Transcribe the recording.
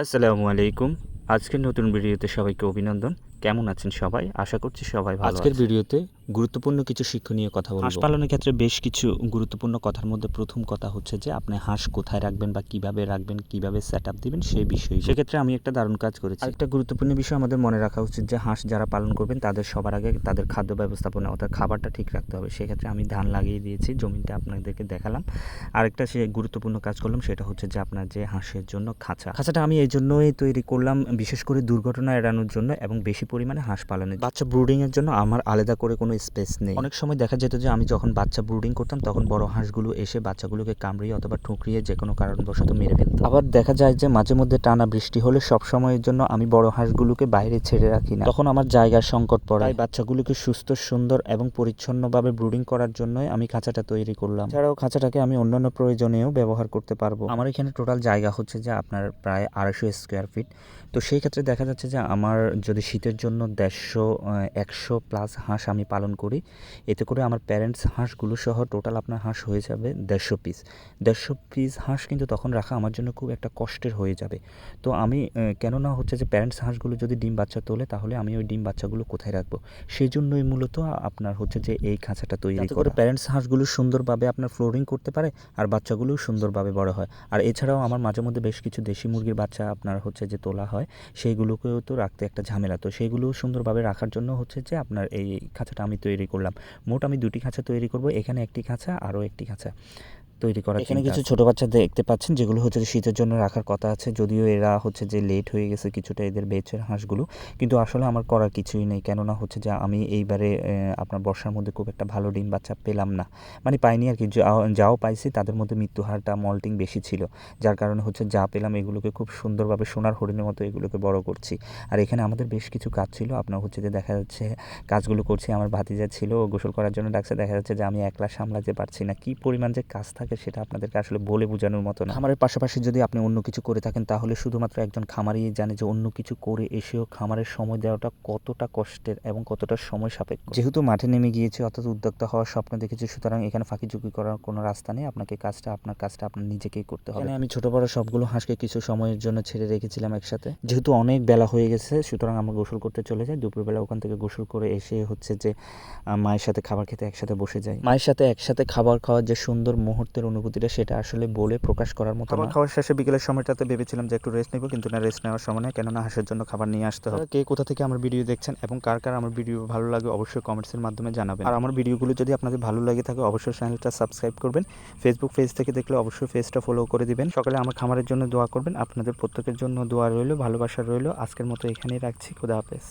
আসসালামু আলাইকুম। আজকের নতুন ভিডিওতে সবাইকে অভিনন্দন। কেমন আছেন সবাই? আশা করছি সবাই ভালো আছেন। আজকের ভিডিওতে গুরুত্বপূর্ণ কিছু শিক্ষণীয় কথা বলব। হাঁস পালনের ক্ষেত্রে বেশ কিছু গুরুত্বপূর্ণ কথার মধ্যে প্রথম কথা হচ্ছে যে আপনি হাঁস কোথায় রাখবেন বা কিভাবে রাখবেন, কিভাবে সেটআপ দিবেন সেই বিষয়ে। সেক্ষেত্রে আমি একটা দারুণ কাজ করেছি। আরেকটা গুরুত্বপূর্ণ বিষয় আমাদের মনে রাখা উচিত যে হাঁস যারা পালন করবেন তাদের সবার আগে তাদের খাদ্য ব্যবস্থাপনা অর্থাৎ খাবারটা ঠিক রাখতে হবে। সেক্ষেত্রে আমি ধান লাগিয়ে দিয়েছি, জমিটা আপনাদেরকে দেখালাম। আরেকটা সে গুরুত্বপূর্ণ কাজ করলাম সেটা হচ্ছে যে আপনার যে হাঁসের জন্য খাঁচাটা আমি এই জন্যই তৈরি করলাম, বিশেষ করে দুর্ঘটনা এড়ানোর জন্য এবং বেশি পরিমাণে হাঁস পালনের বাচ্চা ব্রুডিংয়ের জন্য আমার আলাদা করে কোনো স্পেস নেই। অনেক সময় দেখা যেত যে আমি যখন বাচ্চা ব্রুডিং করতাম তখন বড় হাঁসগুলো এসে বাচ্চাগুলোকে কামড়িয়ে অথবা ঠুকরিয়ে যে কোনো কারণবশত মেরে ফেলত। আবার দেখা যায় যে মাঝে মধ্যে টানা বৃষ্টি হলে সব সময়ের জন্য আমি বড় হাঁসগুলোকে বাইরে ছেড়ে রাখি না, তখন আমার জায়গার সংকট পড়ে। তাই বাচ্চাগুলোকে সুস্থ, সুন্দর এবং পরিচ্ছন্নভাবে ব্রুডিং করার জন্যই আমি খাঁচাটা তৈরি করলাম। এছাড়াও খাঁচাটাকে আমি অন্যান্য প্রয়োজনেও ব্যবহার করতে পারবো। আমার এখানে টোটাল জায়গা হচ্ছে যে আপনার প্রায় 250 স্কোয়ার ফিট। তো সেই ক্ষেত্রে দেখা যাচ্ছে যে আমার যদি শীতের জন্য 100+ হাঁস আমি পালন করি, এতে করে আমার প্যারেন্টস হাঁসগুলো সহ টোটাল আপনার হাঁস হয়ে যাবে 150 পিস। 150 পিস হাঁস কিন্তু তখন রাখা আমার জন্য খুব একটা কষ্টের হয়ে যাবে। তো আমি কেননা হচ্ছে যে প্যারেন্টস হাঁসগুলো যদি ডিম বাচ্চা তোলে তাহলে আমি ওই ডিম বাচ্চাগুলো কোথায় রাখবো, সেই জন্যই মূলত আপনার হচ্ছে যে এই খাঁচাটা তৈরি করে প্যারেন্টস হাঁসগুলো সুন্দরভাবে আপনার ফ্লোরিং করতে পারে আর বাচ্চাগুলোও সুন্দরভাবে বড় হয়। আর এছাড়াও আমার মাঝে মধ্যে বেশ কিছু দেশি মুরগির বাচ্চা আপনার হচ্ছে যে তোলা হয়, সেইগুলোকেও তো রাখতে একটা ঝামেলা। তো সেইগুলো সুন্দরভাবে রাখার জন্য হচ্ছে যে আপনার এই খাঁচাটা আমি তৈরি করলাম। মোট আমি 2টি খাঁচা তৈরি করব, এখানে একটি খাঁচা আরও একটি খাঁচা তৈরি করা। এখানে কিছু ছোট বাচ্চা দেখতে পাচ্ছেন যেগুলো হচ্ছে যে শীতের জন্য রাখার কথা আছে, যদিও এরা হচ্ছে যে লেট হয়ে গেছে কিছুটা এদের বেচের হাঁসগুলো, কিন্তু আসলে আমার করার কিছুই নেই। কেননা হচ্ছে যে আমি এইবারে আপনার বর্ষার মধ্যে খুব একটা ভালো ডিম বাচ্চা পেলাম না, মানে পাইনি আর কি। যাও পাইছি তাদের মধ্যে মৃত্যু হারটা মল্টিং বেশি ছিল, যার কারণে হচ্ছে যা পেলাম এগুলোকে খুব সুন্দরভাবে সোনার হরিণের মতো এগুলোকে বড় করছি। আর এখানে আমাদের বেশ কিছু কাজ ছিল, আপনার হচ্ছে যে দেখা যাচ্ছে কাজগুলো করছি। আমার ভাতিজা ছিল, গোসল করার জন্য ডাকছে, দেখা যাচ্ছে যে আমি একলা সামলাতে পারছি না। কি পরিমাণ যে কাজ থাকে সেটা আপনাদেরকে আসলে বলে বোঝানোর মতো না। খামারের পাশাপাশি যদি আপনি অন্য কিছু করে থাকেন তাহলে শুধুমাত্র একজন খামারই জানে যে অন্য কিছু করে এসেও খামারের সময় দেওয়াটা কতটা কষ্টের এবং কতটা সময় সাপেক্ষ। যেহেতু মাঠে নেমে গিয়েছি অর্থাৎ উদ্যোক্তা হওয়ার স্বপ্ন দেখেছি, সুতরাং এখানে ফাঁকিঝুঁকি করার কোনো রাস্তা নেই। আপনার কাজটা আপনার নিজেকেই করতে হবে। আমি ছোট বড় সবগুলো হাঁসকে কিছু সময়ের জন্য ছেড়ে রেখেছিলাম একসাথে, যেহেতু অনেক বেলা হয়ে গেছে সুতরাং আমরা গোসল করতে চলে যাই। দুপুরবেলা ওখান থেকে গোসল করে এসে হচ্ছে যে মায়ের সাথে খাবার খেতে একসাথে বসে যাই। মায়ের সাথে একসাথে খাবার খাওয়ার যে সুন্দর মুহূর্তের অনুভূতিটা সেটা আসলে বলে প্রকাশ করার মতো না। খাবার খাওয়ার শেষে বিকেলের সময়টাতে ভেবেছিলাম যে একটু রেস্ট নেব, কিন্তু না, রেস্ট নেওয়ার সময় নেই, কেননা হাঁসের জন্য খাবার নিয়ে আসতে হবে। কে কোথা থেকে আমার ভিডিও দেখছেন এবং কার কার আমার ভিডিও ভালো লাগে অবশ্যই কমেন্টসের মাধ্যমে জানাবেন। আর আমার ভিডিওগুলো যদি আপনাদের ভালো লাগে থাকে অবশ্যই চ্যানেলটা সাবস্ক্রাইব করবেন। ফেসবুক পেজ থেকে দেখলে অবশ্যই পেজটা ফলো করে দিবেন। সকালে আমার খামারের জন্য দোয়া করবেন। আপনাদের প্রত্যেকের জন্য দোয়া রইল, ভালোবাসা রইল। আজকের মতো এখানেই রাখছি। খোদা হাফেজ।